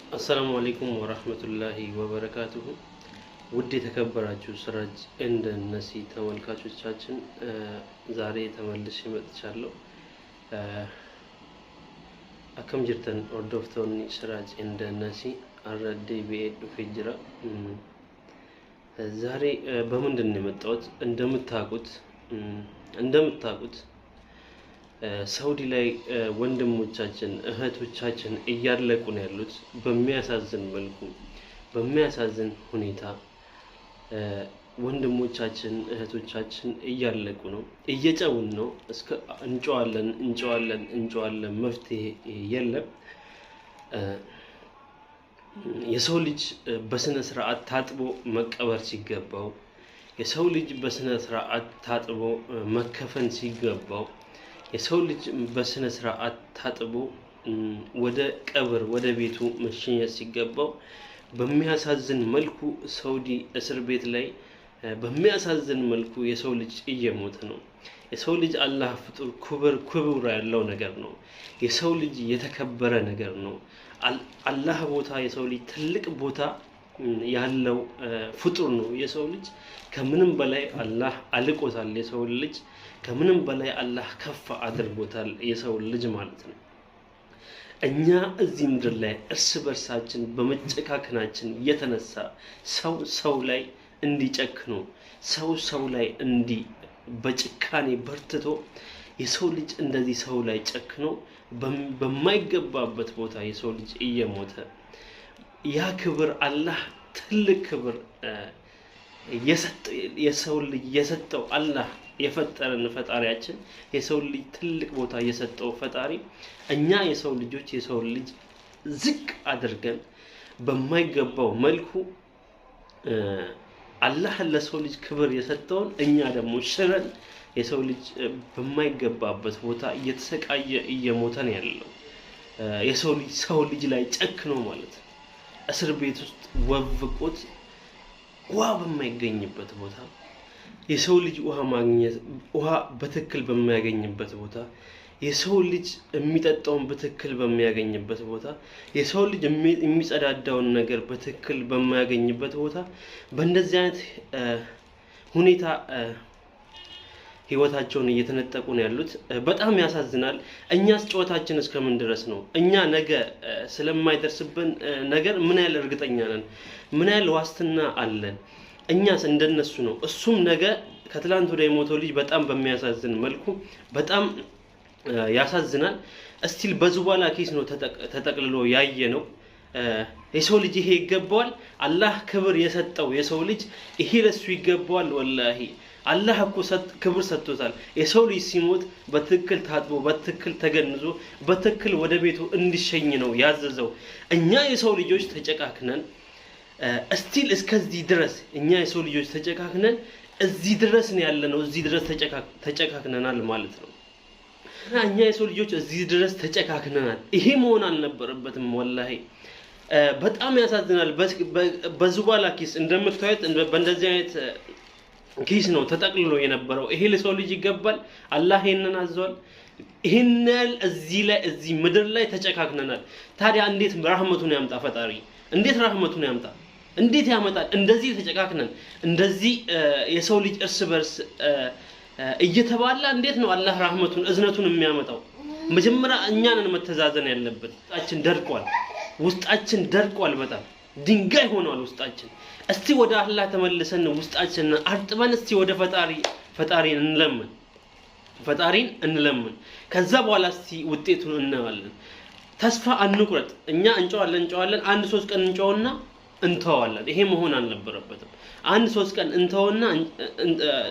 السلام عليكم ورحمة الله وبركاته. ودي تكبراችሁ ስራጅ እንደ ነሲ ተመልካቾቻችን ዛሬ ተመልሼ መጥቻለሁ። አከም ጅርተን ኦርዶፍቶኒ ስራጅ እንደ ነሲ አረዴ ቢኤዱ ፍጅራ ዛሬ በመንደን ነው የመጣሁት። እንደምታውቁት ሳውዲ ላይ ወንድሞቻችን እህቶቻችን እያለቁ ነው ያሉት በሚያሳዝን መልኩ በሚያሳዝን ሁኔታ ወንድሞቻችን እህቶቻችን እያለቁ ነው እየጨውን ነው እስከ እንጨዋለን መፍትሄ የለም። የሰው ልጅ በስነ ስርዓት ታጥቦ መቀበር ሲገባው የሰው ልጅ በስነ ስርዓት ታጥቦ መከፈን ሲገባው የሰው ልጅ በስነ ስርዓት ታጥቦ ወደ ቀብር ወደ ቤቱ መሸኘት ሲገባው በሚያሳዝን መልኩ ሳውዲ እስር ቤት ላይ በሚያሳዝን መልኩ የሰው ልጅ እየሞተ ነው። የሰው ልጅ አላህ ፍጡር ክቡር ያለው ነገር ነው። የሰው ልጅ የተከበረ ነገር ነው። አላህ ቦታ የሰው ልጅ ትልቅ ቦታ ያለው ፍጡር ነው። የሰው ልጅ ከምንም በላይ አላህ አልቆታል። የሰው ልጅ ከምንም በላይ አላህ ከፍ አድርጎታል የሰው ልጅ ማለት ነው። እኛ እዚህ ምድር ላይ እርስ በርሳችን በመጨካከናችን የተነሳ ሰው ላይ እንዲጨክኑ ሰው ላይ እንዲ በጭካኔ በርትቶ የሰው ልጅ እንደዚህ ሰው ላይ ጨክኖ በማይገባበት ቦታ የሰው ልጅ እየሞተ ያ ክብር አላህ ትልቅ ክብር የሰው ልጅ የሰጠው አላህ የፈጠረን ፈጣሪያችን የሰው ልጅ ትልቅ ቦታ የሰጠው ፈጣሪ እኛ የሰው ልጅ ዝቅ አድርገን በማይገባው መልኩ አላህ ለሰው ልጅ ክብር የሰጠውን እኛ ደግሞ ሽረን የሰው ልጅ በማይገባበት ቦታ እየተሰቃየ እየሞተ ነው ያለው። የሰው ልጅ ላይ ጨክኖ ማለት እስር ቤት ውስጥ ወብቆት ውሃ በማይገኝበት ቦታ የሰው ልጅ ውሃ በትክክል በማያገኝበት ቦታ የሰው ልጅ የሚጠጣውን በትክክል በማያገኝበት ቦታ የሰው ልጅ የሚጸዳዳውን ነገር በትክክል በማያገኝበት ቦታ በእንደዚህ አይነት ሁኔታ ህይወታቸውን እየተነጠቁ ነው ያሉት። በጣም ያሳዝናል። እኛስ ጨዋታችን እስከምን ድረስ ነው? እኛ ነገ ስለማይደርስብን ነገር ምን ያህል እርግጠኛ ነን? ምን ያህል ዋስትና አለን? እኛስ እንደነሱ ነው? እሱም ነገ ከትላንት ወደ የሞተው ልጅ በጣም በሚያሳዝን መልኩ በጣም ያሳዝናል። እስቲል በዙባላ ኬስ ነው ተጠቅልሎ ያየ ነው። የሰው ልጅ ይሄ ይገባዋል። አላህ ክብር የሰጠው የሰው ልጅ ይሄ ለሱ ይገባዋል። ወላሂ አላህ እኮ ክብር ሰጥቶታል። የሰው ልጅ ሲሞት በትክክል ታጥቦ በትክክል ተገንዞ በትክክል ወደ ቤቱ እንዲሸኝ ነው ያዘዘው። እኛ የሰው ልጆች ተጨካክነን እስቲል እስከዚህ ድረስ እኛ የሰው ልጆች ተጨካክነን እዚህ ድረስ ነው ያለነው። እዚህ ድረስ ተጨካክነናል ማለት ነው። እኛ የሰው ልጆች እዚህ ድረስ ተጨካክነናል። ይሄ መሆን አልነበረበትም። ወላሂ በጣም ያሳዝናል። በዙባላ ኪስ እንደምታዩት በእንደዚህ አይነት ኪስ ነው ተጠቅልሎ የነበረው። ይሄ ለሰው ልጅ ይገባል? አላህ ይሄንን አዟል? ይሄን እዚህ ምድር ላይ ተጨካክነናል። ታዲያ እንዴት ረህመቱን ያምጣ ፈጣሪ? እንዴት ረህመቱን ያምጣ? እንዴት ያመጣል? እንደዚህ ተጨካክነን እንደዚህ የሰው ልጅ እርስ በርስ እየተባላ እንዴት ነው አላህ ረህመቱን እዝነቱን የሚያመጣው? መጀመሪያ እኛንን መተዛዘን ያለብን። ውስጣችን ደርቋል። በጣም ድንጋይ ሆኗል ውስጣችን። እስቲ ወደ አላህ ተመልሰን ውስጣችንን አርጥበን እስቲ ወደ ፈጣሪን እንለምን። ከዛ በኋላ እስቲ ውጤቱን እናያለን። ተስፋ አንቁረጥ። እኛ እንጨዋለን 1-3 ቀን እንጨውና እንተዋለን። ይሄ መሆን አልነበረበትም። 1-3 ቀን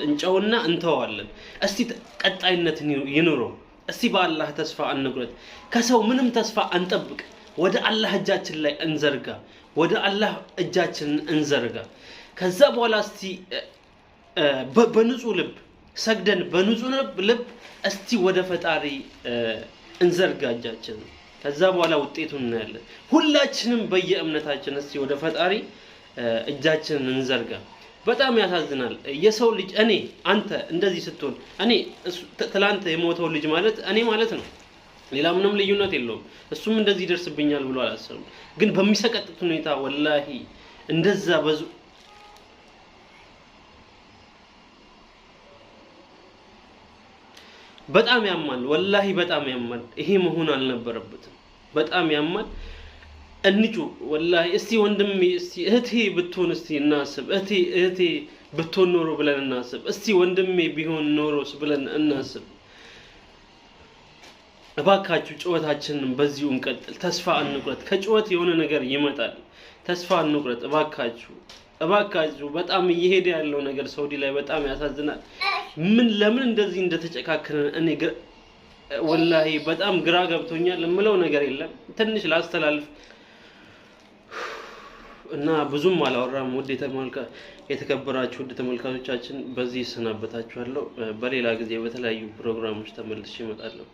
እንጨውና እንተዋለን። እስቲ ቀጣይነት ይኑረው። እስቲ በአላህ ተስፋ አንቁረጥ። ከሰው ምንም ተስፋ አንጠብቅ። ወደ አላህ እጃችን ላይ እንዘርጋ። ወደ አላህ እጃችንን እንዘርጋ። ከዛ በኋላ እስቲ በንጹህ ልብ ሰግደን በንጹህ ልብ እስቲ ወደ ፈጣሪ እንዘርጋ እጃችንን። ከዛ በኋላ ውጤቱን እናያለን። ሁላችንም በየእምነታችን እስቲ ወደ ፈጣሪ እጃችንን እንዘርጋ። በጣም ያሳዝናል። የሰው ልጅ አንተ እንደዚህ ስትሆን ትላንት የሞተው ልጅ ማለት እኔ ማለት ነው። ሌላ ምንም ልዩነት የለውም። እሱም እንደዚህ ይደርስብኛል ብሎ አላሰብም። ግን በሚሰቀጥጥ ሁኔታ ወላሂ እንደዛ በጣም ያማል። ወላሂ በጣም ያማል። ይሄ መሆን አልነበረበትም። በጣም ያማል። እንጩ ወላሂ እስቲ ወንድሜ እስቲ እህቴ ብትሆን እስቲ እናስብ። እህቴ ብትሆን ኖሮ ብለን እናስብ። እስቲ ወንድሜ ቢሆን ኖሮስ ብለን እናስብ። እባካችሁ ጩኸታችንን በዚሁ እንቀጥል። ተስፋ አንቁረጥ። ከጩኸት የሆነ ነገር ይመጣል። ተስፋ አንቁረጥ እባካችሁ። በጣም እየሄደ ያለው ነገር ሳውዲ ላይ በጣም ያሳዝናል። ለምን እንደዚህ እንደተጨካከነ እኔ ወላሂ በጣም ግራ ገብቶኛል። የምለው ነገር የለም። ትንሽ ላስተላልፍ እና ብዙም አላወራም። የተከበራችሁ ውድ ተመልካቾቻችን በዚህ እሰናበታችኋለሁ። በሌላ ጊዜ በተለያዩ ፕሮግራሞች ተመልሼ እመጣለሁ።